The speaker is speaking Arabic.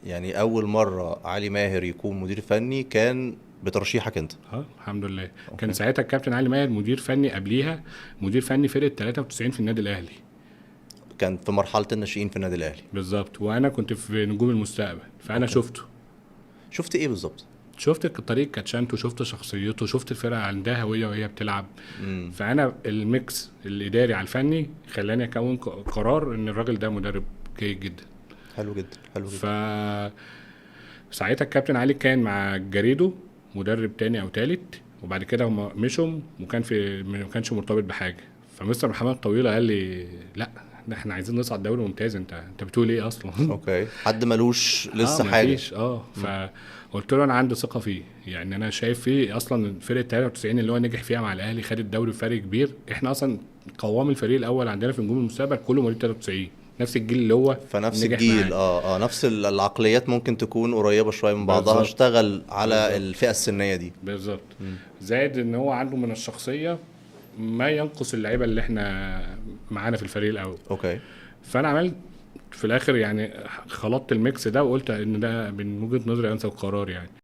يعني اول مره علي ماهر يكون مدير فني كان بترشيحك انت؟ الحمد لله. كان اوكي. ساعتها الكابتن علي ماهر مدير فني، قبليها مدير فني فرقه 93 في النادي الاهلي. كان في مرحله الناشئين في النادي الاهلي. بالظبط، وانا كنت في نجوم المستقبل، فانا اوكي. شفته. شفت ايه بالظبط؟ شفت طريقه كاتشانته، شفت شخصيته، شفت الفرقه عندها هويه وهي بتلعب. امم. فانا الميكس الاداري على الفني خلاني اكون قرار ان الراجل ده مدرب جيد جدا. حلو جدا، حلو ف جدا. ساعتها الكابتن علي كان مع جاريدو مدرب تاني او تالت، وبعد كده هم مشوا، ما كانش مرتبط بحاجه. فمستر محمد طويله قال لي لا، ده احنا عايزين نصعد دوري ممتاز، انت بتقول ايه اصلا؟ اوكي، حد ملوش اه لسه ما حاجه. فيش. مم. فقلت له انا عندي ثقه فيه، يعني انا شايف فيه اصلا فرقه 93 اللي هو نجح فيها مع الاهلي، خد الدوري بفرق كبير. احنا اصلا قوام الفريق الاول عندنا في نجوم المستقبل كله مواليد 93، نفس الجيل اللي هو فنفس نجح الجيل، معاه. نفس العقليات ممكن تكون قريبه شويه من بعضها، بالظبط. اشتغل على بالظبط. الفئه السنيه دي. بالظبط. مم. زائد ان هو عنده من الشخصيه ما ينقص اللعيبه اللي احنا معانا في الفريق الاول. اوكي. فانا عملت في الاخر يعني خلطت الميكس ده، وقلت ان ده من وجهه نظري انسب قرار يعني.